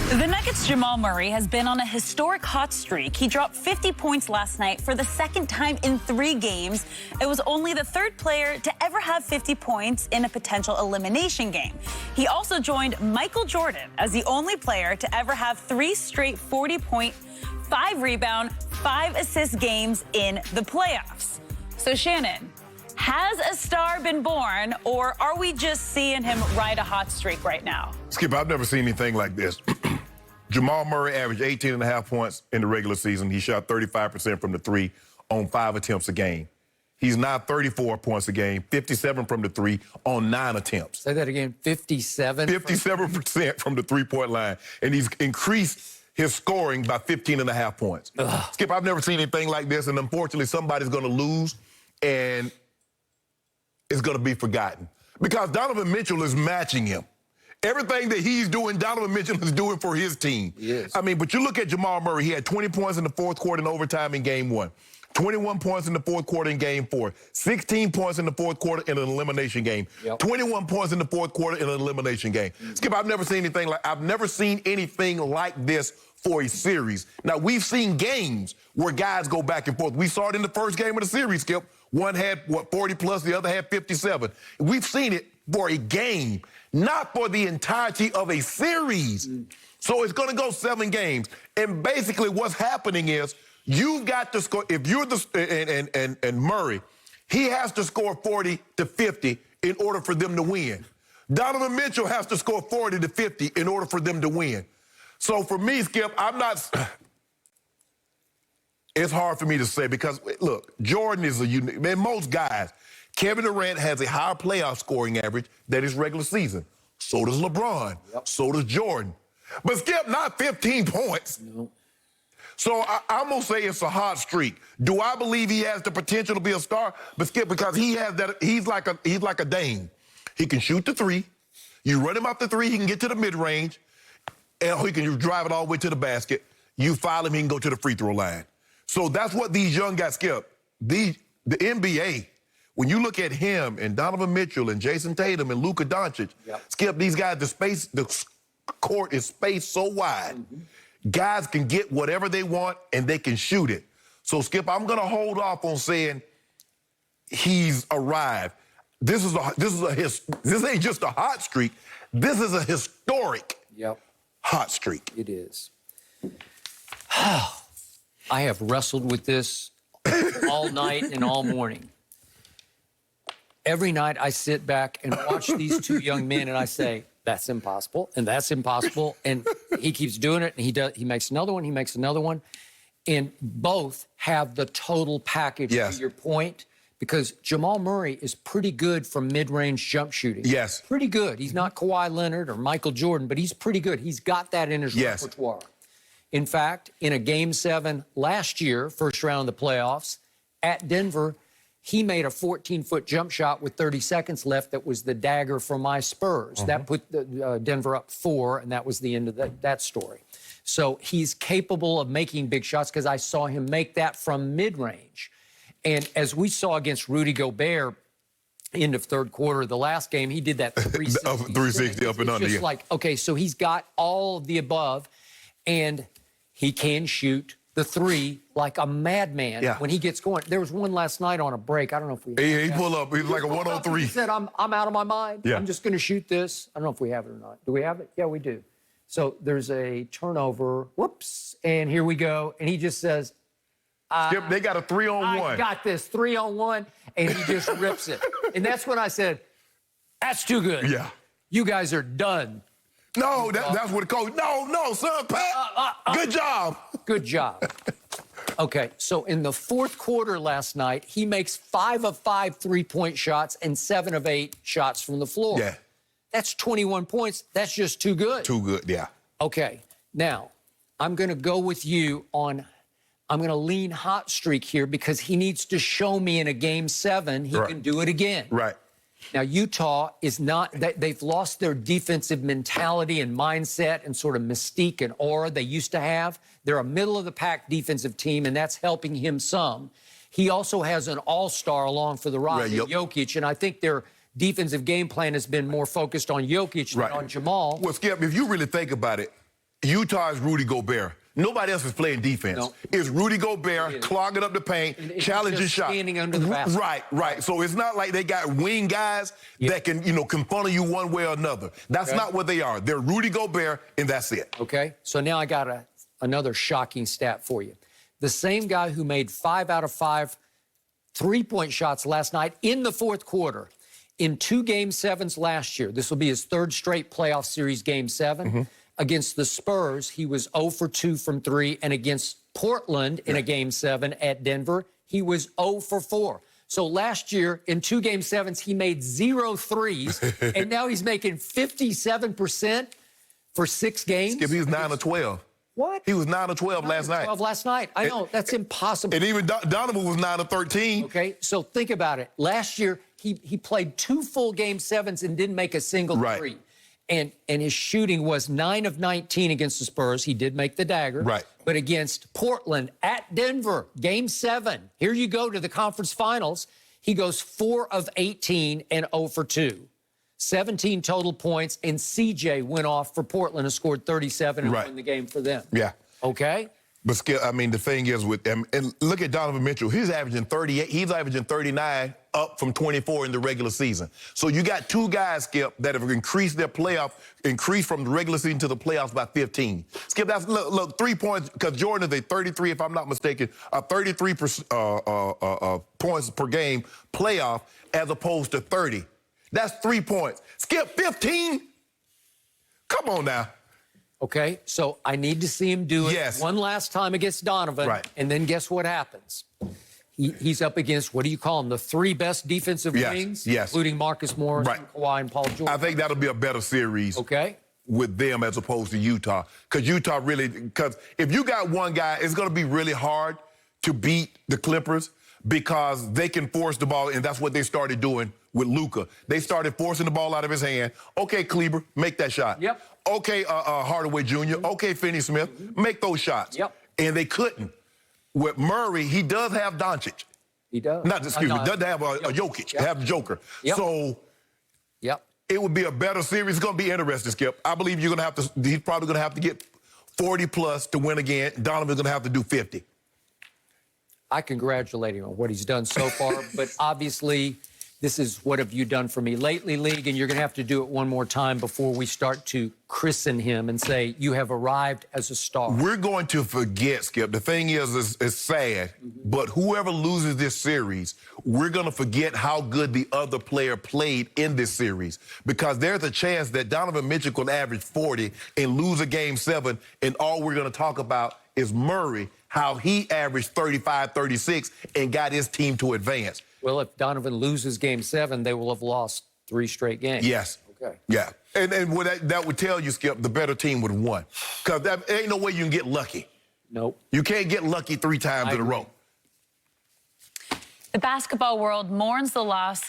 The Nuggets' Jamal Murray has been on a historic hot streak. He dropped 50 points last night for the second time in 3 games. It was only the 3rd player to ever have 50 points in a potential elimination game. He also joined Michael Jordan as the only player to ever have 3 straight 40-point, 5 rebound, 5 assist games in the playoffs. So, Shannon, has a star been born, or are we just seeing him ride a hot streak right now? Skip, I've never seen anything like this. Jamal Murray averaged 18.5 points in the regular season. He shot 35% from the 3 on 5 attempts a game. He's now 34 points a game, 57 from the 3 on 9 attempts. Say that again, 57? 57% from the 3-point line. And he's increased his scoring by 15.5 points. Ugh. Skip, I've never seen anything like this, and unfortunately somebody's going to lose, and it's going to be forgotten. Because Donovan Mitchell is matching him. Everything that he's doing, Donovan Mitchell is doing for his team. Yes. I mean, but you look at Jamal Murray, he had 20 points in the 4th quarter in overtime in game 1. 21 points in the 4th quarter in game 4. 16 points in the 4th quarter in an elimination game. Yep. 21 points in the 4th quarter in an elimination game. Skip, I've never seen anything like this for a series. Now, we've seen games where guys go back and forth. We saw it in the first game of the series, Skip. One had, 40 plus, the other had 57. We've seen it for a game, not for the entirety of a series. So it's going to go 7 games. And basically what's happening is you've got to score, if you're and Murray, he has to score 40 to 50 in order for them to win. Donovan Mitchell has to score 40 to 50 in order for them to win. So for me, Skip, it's hard for me to say because, look, Jordan is a unique, man, most guys, Kevin Durant has a higher playoff scoring average than his regular season. So does LeBron. Yep. So does Jordan. But Skip, not 15 points. No. So I'm going to say it's a hot streak. Do I believe he has the potential to be a star? But Skip, because he has that, he's like a Dame. He can shoot the 3. You run him off the 3, he can get to the mid-range, and he can drive it all the way to the basket. You foul him, he can go to the free throw line. So that's what these young guys, Skip. The NBA, when you look at him and Donovan Mitchell and Jason Tatum and Luka Doncic, yep. Skip, these guys, the court is spaced so wide. Guys can get whatever they want and they can shoot it. So, Skip, I'm going to hold off on saying he's arrived. This ain't just a hot streak. This is a historic hot streak. It is. I have wrestled with this all night and all morning. Every night I sit back and watch these 2 young men and I say, that's impossible, and that's impossible. And he keeps doing it, and he makes another one, he makes another one. And both have the total package, to your point, because Jamal Murray is pretty good from mid-range jump shooting. Yes. Pretty good. He's not Kawhi Leonard or Michael Jordan, but he's pretty good. He's got that in his repertoire. In fact, in a Game 7 last year, first round of the playoffs, at Denver, he made a 14-foot jump shot with 30 seconds left that was the dagger for my Spurs. That put Denver up 4, and that was the end of that story. So he's capable of making big shots because I saw him make that from mid-range. And as we saw against Rudy Gobert, end of 3rd quarter, the last game, he did that 360. 360 up and under, It's just like, okay, so he's got all of the above, and he can shoot the 3 like a madman when he gets going. There was one last night on a break. I don't know if we have he pulled up. He's like a 103. He said, I'm out of my mind. Yeah. I'm just going to shoot this. I don't know if we have it or not. Do we have it? Yeah, we do. So there's a turnover. Whoops. And here we go. And he just says, Skip, they got a 3-on-1. I got this 3-on-1. And he just rips it. And that's when I said, that's too good. Yeah. You guys are done. No, that's what the coach. No, son, Pat. Good job. Good job. Okay, so in the 4th quarter last night, he makes 5 of 5 3-point shots and 7 of 8 shots from the floor. Yeah. That's 21 points. That's just too good. Too good, yeah. Okay, now, I'm going to go with you on, I'm going to lean hot streak here because he needs to show me in a Game 7 he can do it again. Right. Now, Utah is not, they've lost their defensive mentality and mindset and sort of mystique and aura they used to have. They're a middle-of-the-pack defensive team, and that's helping him some. He also has an all-star along for the ride, Jokic, and I think their defensive game plan has been more focused on Jokic than on Jamal. Well, Skip, if you really think about it, Utah is Rudy Gobert. Nobody else is playing defense. No. It's Rudy Gobert clogging up the paint, challenging shots. Standing under the basket. Right. So it's not like they got wing guys that can, can funnel you one way or another. That's not what they are. They're Rudy Gobert, and that's it. Okay, so now I got another shocking stat for you. The same guy who made 5 out of 5 three-point shots last night in the fourth quarter, in 2 Game 7s last year, this will be his 3rd straight playoff series Game 7, against the Spurs, he was 0 for 2 from 3, and against Portland in a Game 7 at Denver, he was 0 for 4. So last year, in 2 Game 7s, he made 0 threes, and now he's making 57% for 6 games. Skip, he was 9 or 12. What? He was 9 or 12 last night. 12 last night. I know, that's impossible. And even Donovan was 9 or 13. Okay, so think about it. Last year, he played 2 full Game 7s and didn't make a single three. And his shooting was 9 of 19 against the Spurs. He did make the dagger. Right. But against Portland at Denver, Game 7, here you go to the conference finals, he goes 4 of 18 and 0 for 2. 17 total points, and CJ went off for Portland and scored 37 and won the game for them. Yeah. Okay? But Skip, I mean, the thing is with them, and look at Donovan Mitchell. He's averaging 38. He's averaging 39, up from 24 in the regular season. So you got 2 guys, Skip, that have increased their increased from the regular season to the playoffs by 15. Skip, that's look 3 points, because Jordan is a 33, if I'm not mistaken, a 33 points per game playoff as opposed to 30. That's 3 points. Skip, 15? Come on now. Okay, so I need to see him do it one last time against Donovan. Right. And then guess what happens? He's up against, what do you call them, the 3 best defensive wings? Yes. Including Marcus Morris, Kawhi, and Paul George. I think that'll be a better series with them as opposed to Utah. Because Utah because if you got one guy, it's going to be really hard to beat the Clippers because they can force the ball, and that's what they started doing with Luka. They started forcing the ball out of his hand. Okay, Kleber, make that shot. Yep. Okay, Hardaway Jr. Okay, Finney-Smith, make those shots. Yep. And they couldn't. With Murray, he does have Doncic. He does. Doesn't have a Jokic, have Joker. So it would be a better series. It's going to be interesting, Skip. I believe he's probably going to have to get 40-plus to win again. Donovan's going to have to do 50. I congratulate him on what he's done so far, but obviously this is what have you done for me lately, League, and you're going to have to do it one more time before we start to christen him and say you have arrived as a star. We're going to forget, Skip. The thing is, it's sad, but whoever loses this series, we're going to forget how good the other player played in this series, because there's a chance that Donovan Mitchell could average 40 and lose a Game 7, and all we're going to talk about is Murray, how he averaged 35, 36, and got his team to advance. Well, if Donovan loses Game 7, they will have lost 3 straight games. Yes. Okay. Yeah. And what that would tell you, Skip, the better team would have won. Because there ain't no way you can get lucky. Nope. You can't get lucky 3 times in a row. The basketball world mourns the loss